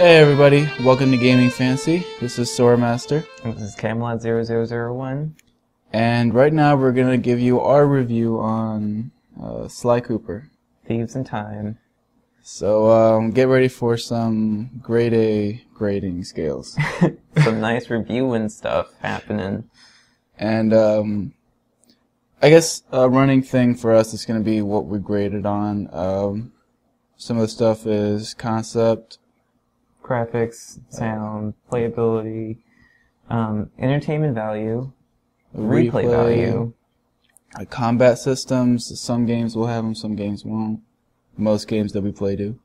Hey everybody, welcome to Gaming Fancy. This is soramstr. This is Camelot0001. And right now we're going to give you our review on Sly Cooper. Thieves in Time. So get ready for some grade A grading scales. Some nice reviewing stuff happening. And I guess a running thing for us is going to be what we graded on. Some of the stuff is concept, graphics, sound, playability, entertainment value, replay value, combat systems. Some games will have them, some games won't. Most games that we play do.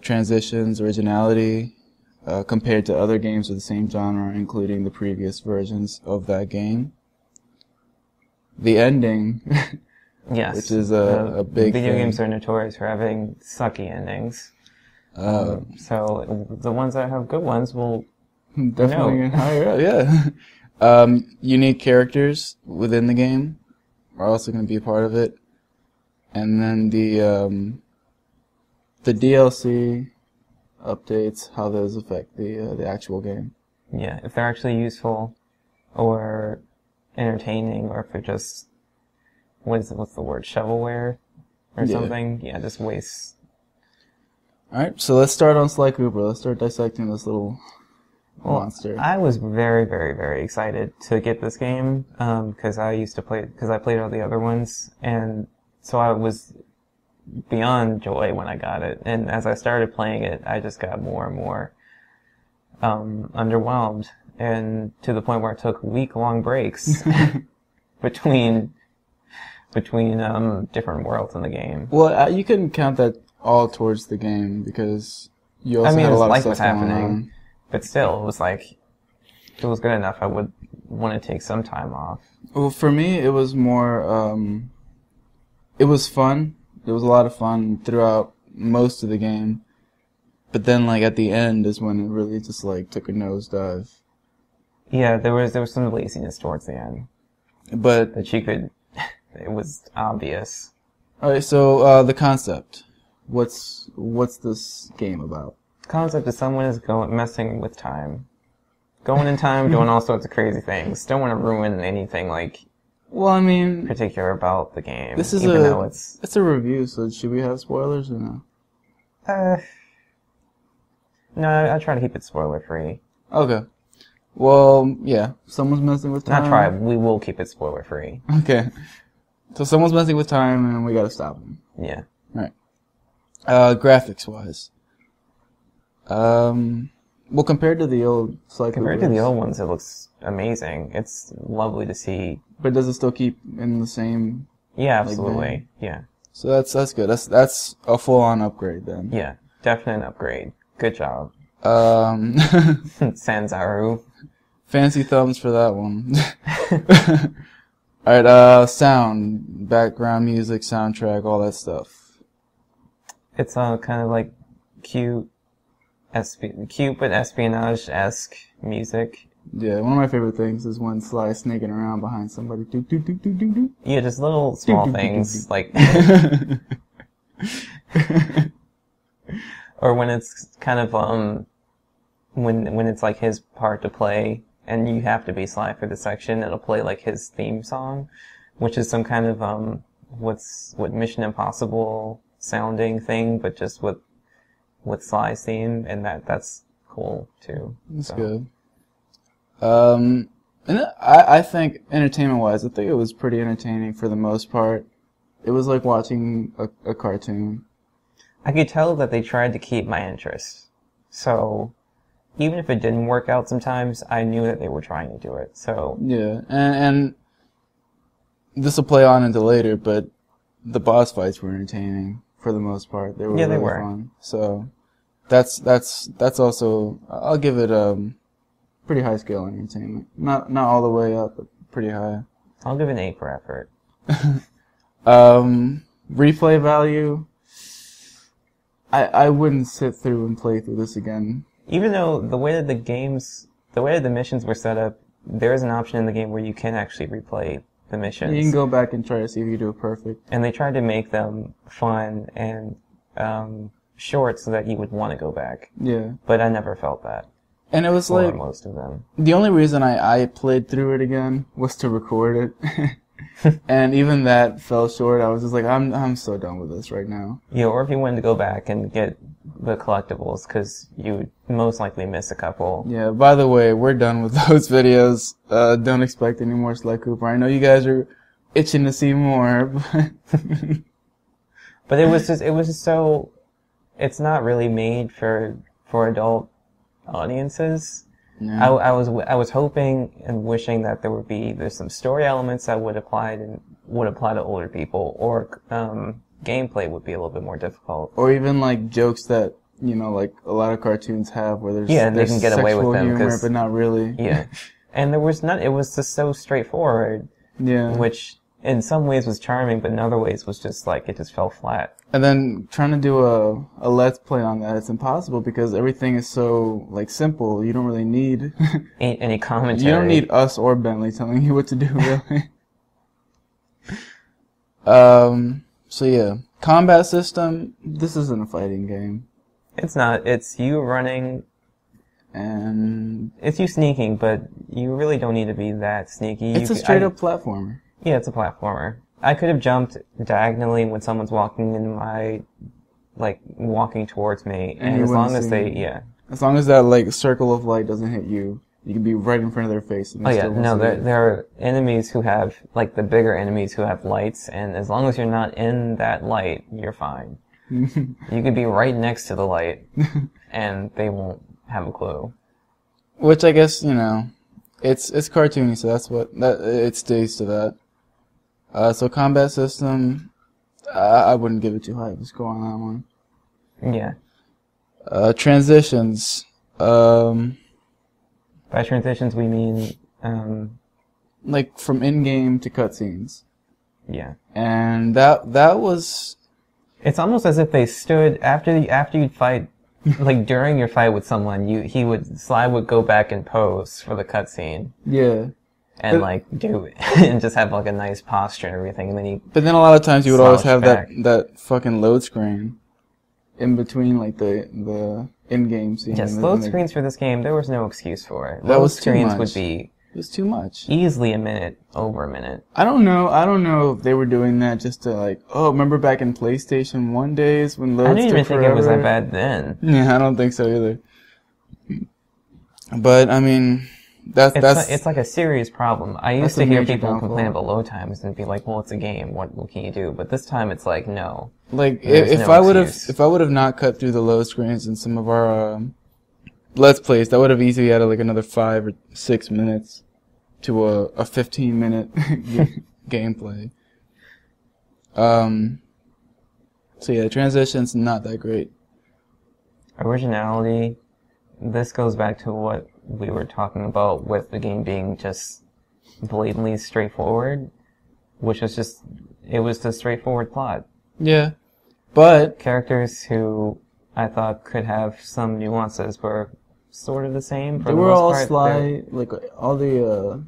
Transitions, originality, compared to other games of the same genre, including the previous versions of that game. The ending, yes, which is a big video thing. games are notorious for having sucky endings. So the ones that have good ones will definitely get higher up, yeah. Unique characters within the game are also going to be a part of it. And then the DLC updates, how those affect the actual game. Yeah, if they're actually useful or entertaining, or if they're just what's the word, shovelware or something. Yeah, just waste. Alright, so let's start on Sly Cooper. Let's start dissecting this little monster. I was very, very, very excited to get this game, because I played all the other ones, and so I was beyond joy when I got it. And as I started playing it, I just got more and more underwhelmed, and to the point where I took week-long breaks between different worlds in the game. Well, you can count that all towards the game, because you also had a lot of stuff going on. But still, it was like, if it was good enough, I would want to take some time off. Well, for me, it was more, it was fun. It was a lot of fun throughout most of the game. But then, like, at the end is when it really just, like, took a nosedive. Yeah, there was some laziness towards the end. But that you could, it was obvious. Alright, so, the concept. What's this game about? The concept is someone is messing with time. Going in time, doing all sorts of crazy things. Don't want to ruin anything, like, well, I mean, particular about the game. This is it's a review, so should we have spoilers or no? No, I try to keep it spoiler free. Okay. Well, yeah, someone's messing with time. Not try, we will keep it spoiler free. Okay. So someone's messing with time and we gotta stop them. Yeah. Alright. Graphics wise. Well, compared to the old Sly Cooper, compared to the old ones, it looks amazing. It's lovely to see. But does it still keep in the same? Yeah, absolutely. Yeah. So that's good. That's a full-on upgrade then. Yeah, definite upgrade. Good job. Sanzaru. Fancy thumbs for that one. Alright, sound, background music, soundtrack, all that stuff. It's kind of like cute but espionage-esque music. Yeah, one of my favorite things is when Sly is sneaking around behind somebody. Do, do, do, do, do, do. Yeah, just little small things, like... or when it's kind of, when it's like his part to play, and you have to be Sly for the section, it'll play like his theme song, which is some kind of, what Mission Impossible sounding thing, but just with Sly's theme, and that's cool too. That's good. And I think entertainment-wise, I think it was pretty entertaining for the most part. It was like watching a cartoon. I could tell that they tried to keep my interest. So, even if it didn't work out sometimes, I knew that they were trying to do it. So yeah, and this will play on into later, but the boss fights were entertaining for the most part. They were really fun. So that's also, I'll give it pretty high scale on entertainment. Not all the way up, but pretty high. I'll give it an 8 for effort. Replay value. I wouldn't sit through and play through this again. Even though the way that the missions were set up, there is an option in the game where you can actually replay the missions. You can go back and try to see if you do it perfect. And they tried to make them fun and short so that you would want to go back. Yeah. But I never felt that. And it was like most of them. The only reason I played through it again was to record it. And even that fell short. I was just like, I'm so done with this right now. Yeah, or if you wanted to go back and get the collectibles, because you would most likely miss a couple. Yeah, by the way, we're done with those videos. Don't expect any more Sly Cooper. I know you guys are itching to see more, but it was just so, it's not really made for adult audiences. Yeah. I was hoping and wishing that there's some story elements that would apply to older people, or gameplay would be a little bit more difficult, or even like jokes that like a lot of cartoons have, where there's and they can get away with them, humor, but not really. Yeah, and it was just so straightforward. Yeah, which in some ways was charming, but in other ways was just like it just fell flat. And then trying to do a let's play on that, it's impossible because everything is so like simple. You don't really need any commentary. You don't need us or Bentley telling you what to do, really. So yeah, combat system. This isn't a fighting game. It's not. It's you running, and it's you sneaking, but you really don't need to be that sneaky. It's a straight up platformer. Yeah, it's a platformer. I could have jumped diagonally when someone's walking towards me, and as long as as long as that like circle of light doesn't hit you, you can be right in front of their face. And there are enemies who have the bigger enemies who have lights, and as long as you're not in that light, you're fine. You could be right next to the light, and they won't have a clue. Which I guess it's cartoony, so it stays to that. So combat system, I wouldn't give it too high. Let's go on that one. Yeah. Transitions. By transitions we mean like from in-game to cutscenes. Yeah. And that was. It's almost as if they stood after you'd fight. Like during your fight with someone, Sly would go back and pose for the cutscene. Yeah. And and just have a nice posture and everything, and then But then a lot of times you would always have that fucking load screen in between the in-game scene. Yes, load screens for this game, there was no excuse for it. That was screens too much. It was too much. Easily over a minute. I don't know if they were doing that just to remember back in PlayStation 1 days when loads took forever? I didn't even think it was that bad then. Yeah, I don't think so either. But I mean, it's like a serious problem. I used to hear people complain about load times and be like, "Well, it's a game. What can you do?" But this time, it's like, no. Like if I would have not cut through the load screens in some of our Let's Plays, that would have easily added another 5 or 6 minutes to a 15-minute gameplay. So yeah, transitions not that great. Originality. This goes back to what we were talking about with the game being just blatantly straightforward, which was it was the straightforward plot. Yeah. But characters who I thought could have some nuances were sort of the same for they the were most all part. Sly, all the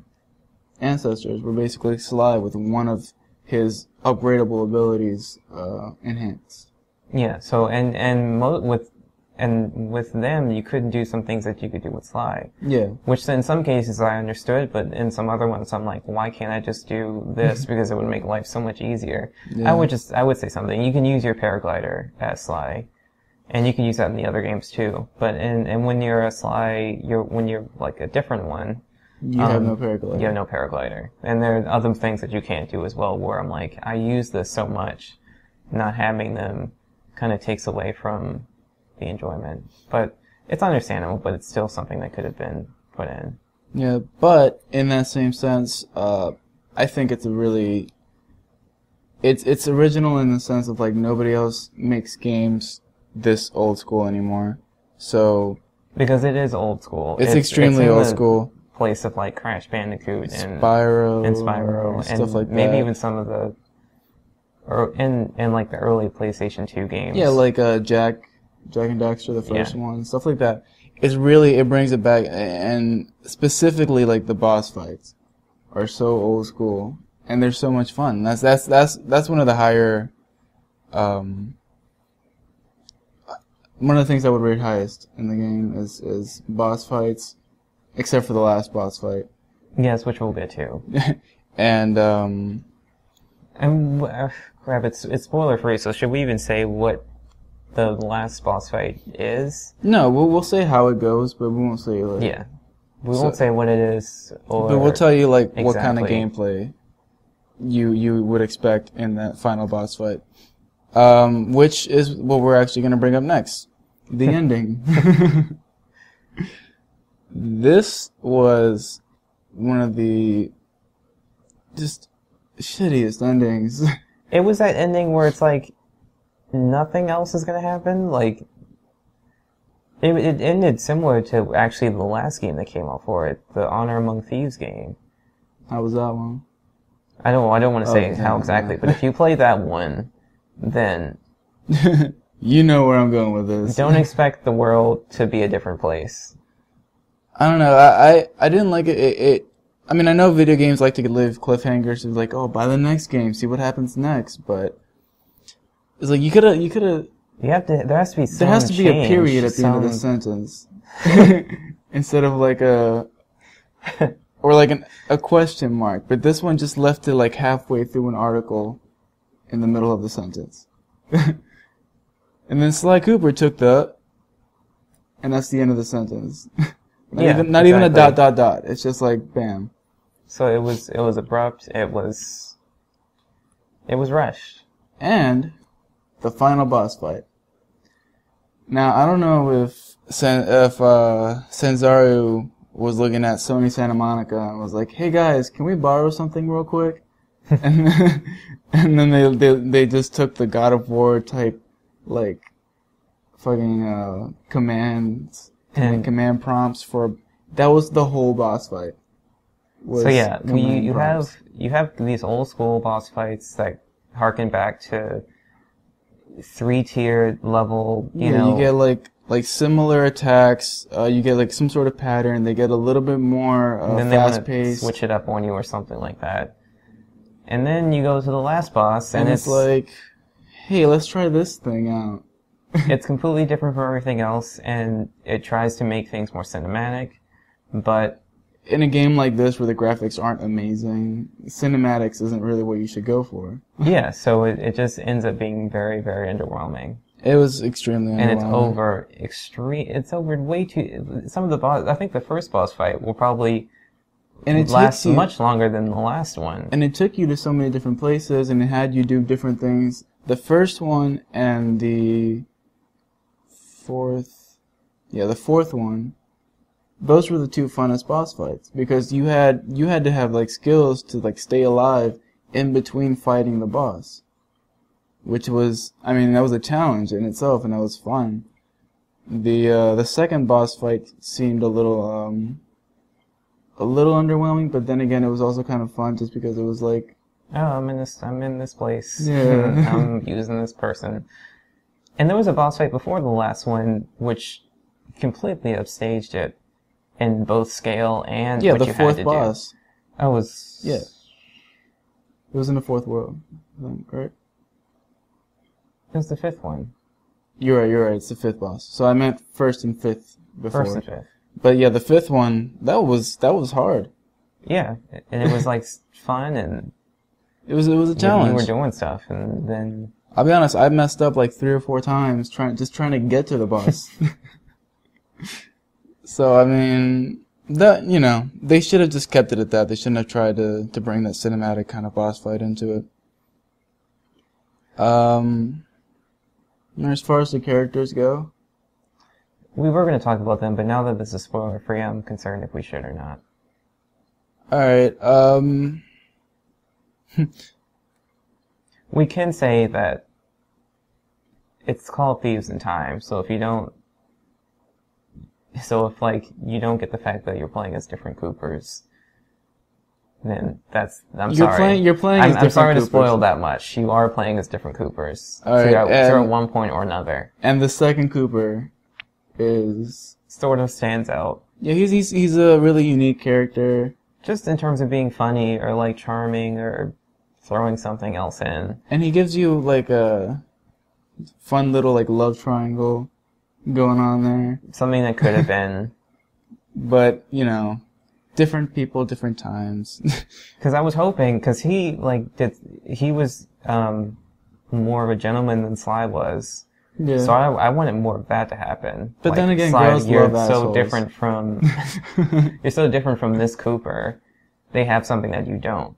ancestors were basically Sly with one of his upgradable abilities enhanced. Yeah, so with them, you couldn't do some things that you could do with Sly. Yeah. Which in some cases I understood, but in some other ones I'm like, why can't I just do this? Because it would make life so much easier. Yeah. I would say something. You can use your paraglider as Sly, and you can use that in the other games too. But when you're a Sly, when you're like a different one, you have no paraglider. You have no paraglider. And there are other things that you can't do as well, where I'm like, I use this so much, not having them kind of takes away from the enjoyment. But it's understandable, but it's still something that could have been put in. Yeah, but in that same sense, I think it's it's original in the sense of nobody else makes games this old school anymore. So because it is old school. It's extremely old school. Place of Crash Bandicoot and Spyro and stuff like that. Maybe even some of the in the early PlayStation 2 games. Yeah, Jack and Daxter, the first one, stuff like that. It brings it back, and specifically the boss fights are so old school, and they're so much fun. That's one of the higher one of the things I would rate highest in the game is boss fights, except for the last boss fight. Yes, which we'll get to. And crap, it's spoiler free. So should we even say what the last boss fight is? No, we'll say how it goes, but we won't say like. Yeah, we won't say what it is, or. But we'll tell you like exactly what kind of gameplay you would expect in that final boss fight, which is what we're actually going to bring up next, the ending. This was one of the just shittiest endings. It was that ending where it's like nothing else is going to happen. Like it ended similar to actually the last game that came out for it, the Honor Among Thieves game. How was that one? I don't want to say how exactly, but if you play that one, then you know where I'm going with this. Don't expect the world to be a different place. I don't know. I didn't like it. I mean, I know video games like to leave cliffhangers. It's like, oh, buy the next game, see what happens next. But it's like you could have. There has to be some There has to be change, a period at the end of the sentence instead of like a question mark. But this one just left it like halfway through an article in the middle of the sentence. And then Sly Cooper took and that's the end of the sentence. Not even a ... It's just like bam. So it was abrupt. It was rushed. And the final boss fight. Now I don't know if Sanzaru was looking at Sony Santa Monica and was like, "Hey guys, can we borrow something real quick?" and then they just took the God of War type like fucking commands and command prompts for that was the whole boss fight. So yeah, you have these old school boss fights that harken back to 3-tier level. You know, you get like similar attacks. You get like some sort of pattern. They get a little bit more fast paced. Switch it up on you or something like that. And then you go to the last boss, and it's like, hey, let's try this thing out. It's completely different from everything else, and it tries to make things more cinematic, but in a game like this where the graphics aren't amazing, cinematics isn't really what you should go for. Yeah, so it just ends up being very, very underwhelming. It was extremely underwhelming. And it's over way too, some of the I think the first boss fight will probably last much longer than the last one. And it took you to so many different places, and it had you do different things. The first one and the fourth one, those were the two funnest boss fights because you had to have like skills to like stay alive in between fighting the boss, which was, I mean, that was a challenge in itself, and that was fun. The second boss fight seemed a little underwhelming, but then again, it was also kind of fun just because it was like, oh, I'm in this place. Yeah. I'm using this person. And there was a boss fight before the last one, which completely upstaged it in both scale and what you had to do. Yeah, the fourth boss. Yeah. It was in the fourth world, right? It was the fifth one. You're right, it's the fifth boss. So I meant first and fifth before. First and fifth. But yeah, the fifth one, that was hard. Yeah, and it was like fun, and it was a challenge. You were doing stuff, and then I'll be honest, I messed up like 3 or 4 times trying to get to the boss. So I mean, they should have just kept it at that. They shouldn't have tried to bring that cinematic kind of boss fight into it. As far as the characters go, we were going to talk about them, but now that this is spoiler free, I'm concerned if we should or not. Alright, we can say that it's called Thieves in Time, so if you don't get the fact that you're playing as different Coopers, then I'm sorry. You're playing as different I'm sorry Coopers. To spoil that much. You are playing as different Coopers. All right, at one point or another. And the second Cooper is sort of stands out. Yeah, he's a really unique character. Just in terms of being funny or like charming or throwing something else in. And he gives you like a fun little like love triangle going on there. Something that could have been. But, you know, different people, different times. Because I was hoping, because he was more of a gentleman than Sly was. Yeah. So I wanted more of that to happen. But then again, Sly, girls you're love assholes. You're so different from this Cooper. They have something that you don't.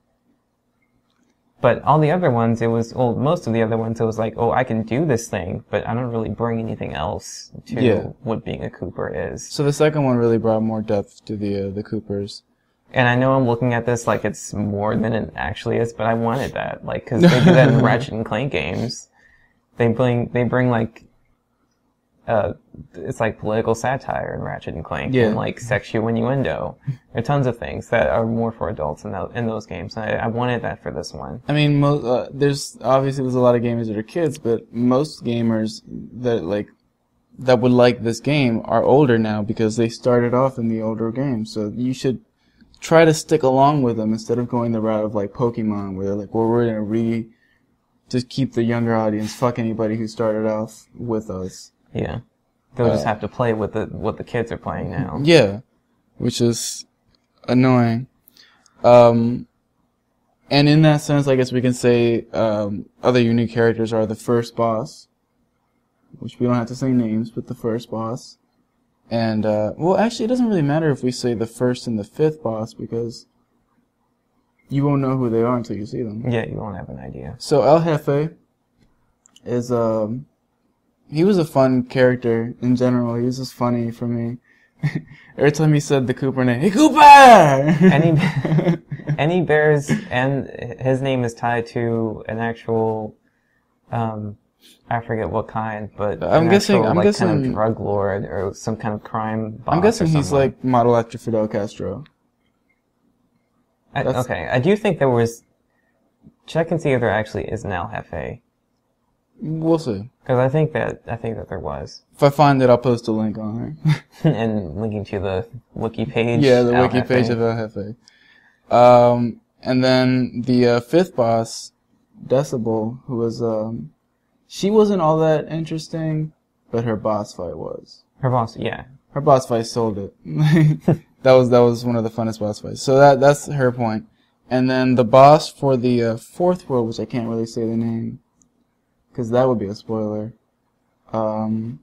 But all the other ones, most of the other ones, it was like, oh, I can do this thing, but I don't really bring anything else to what being a Cooper is. So the second one really brought more depth to the Coopers. And I know I'm looking at this like it's more than it actually is, but I wanted that, like, because they do that in Ratchet and Clank games. They bring like, it's like political satire in Ratchet and Clank, and like sexual innuendo. There are tons of things that are more for adults in those games. And I wanted that for this one. I mean, there's a lot of gamers that are kids, but most gamers that would like this game are older now because they started off in the older games. So you should try to stick along with them instead of going the route of like Pokemon, where they're like, well, we're gonna just keep the younger audience, fuck anybody who started off with us. Yeah. They'll just have to play with what the kids are playing now. Yeah. Which is annoying. And in that sense, I guess we can say, other unique characters are the first boss, which we don't have to say names, but the first boss. And, well, actually, it doesn't really matter if we say the first and the fifth boss, because you won't know who they are until you see them. Yeah, you won't have an idea. So El Jefe is, he was a fun character in general. He was just funny for me. Every time he said the Cooper name, hey Cooper! And he bears, and his name is tied to an actual, I forget what kind, but I'm guessing kind of drug lord or some kind of crime boss. I'm guessing he's like model after Fidel Castro. Okay, I do think there was. Check and see if there actually is an El Jefe. We'll see. Because I think that there was. If I find it, I'll post a link on there. And linking to the wiki page. Yeah, the wiki page of El Jefe. And then the fifth boss, Decibel, who was she wasn't all that interesting, but her boss fight was. Her boss, yeah. Her boss fight sold it. That was one of the funnest boss fights. So that's her point. And then the boss for the fourth world, which I can't really say the name, because that would be a spoiler. That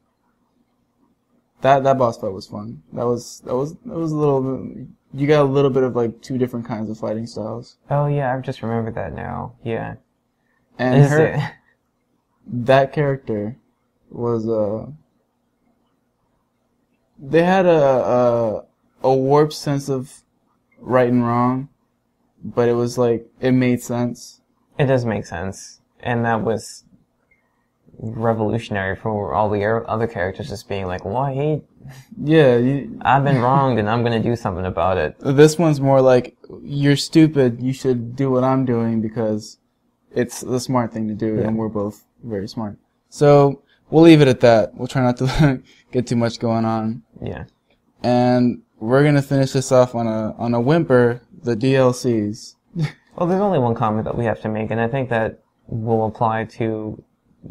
boss fight was fun. That was a little. You got a little bit of like two different kinds of fighting styles. Oh yeah, I've just remembered that now. Yeah. And that character was they had a warped sense of right and wrong, but it was like it made sense. It does make sense, and that was revolutionary for all the other characters just being like, well, I've been wronged and I'm gonna do something about it. This one's more like, you're stupid, you should do what I'm doing because it's the smart thing to do, and we're both very smart. So we'll leave it at that. We'll try not to get too much going on. Yeah. And we're gonna finish this off on a whimper, the DLCs. Well, there's only one comment that we have to make, and I think that will apply to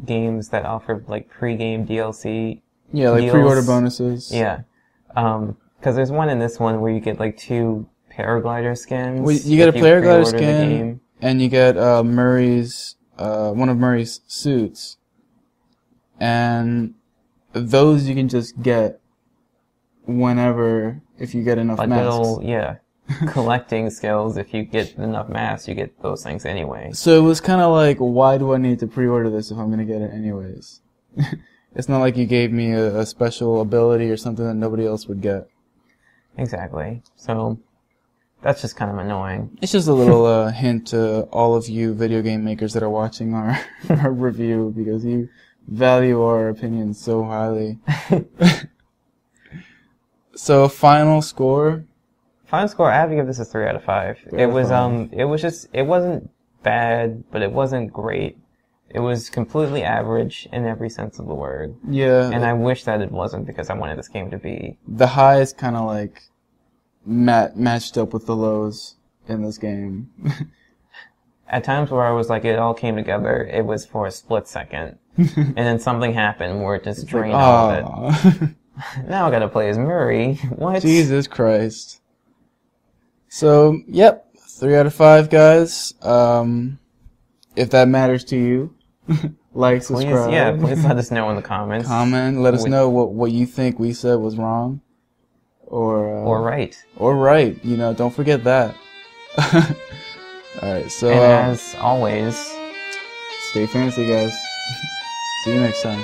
games that offer like pre-game DLC. Yeah, like deals. pre-order bonuses. Yeah. Because there's one in this one where you get like 2 paraglider skins. Well, you get a paraglider skin, and you get Murray's one of Murray's suits, and those you can just get whenever if you get enough like masks. Collecting skills. If you get enough masks, you get those things anyway. So it was kind of like, why do I need to pre-order this if I'm going to get it anyways? It's not like you gave me a special ability or something that nobody else would get. Exactly. So that's just kind of annoying. It's just a little hint to all of you video game makers that are watching our review, because you value our opinions so highly. So final score. Final score, I have to give this a 3 out of 5. It wasn't bad, but it wasn't great. It was completely average in every sense of the word. Yeah. And I wish that it wasn't, because I wanted this game to be... The highs kind of like matched up with the lows in this game. At times where I was like, it all came together, it was for a split second. and then something happened where it just drained all of it. Now I gotta play as Murray. What? Jesus Christ. So, yep, 3 out of 5, guys. If that matters to you, like, subscribe. Yeah, please let us know in the comments. Comment, let us know what you think we said was wrong. Or right. Or right, you know, don't forget that. Alright, so... And as always... Stay fancy, guys. See you next time.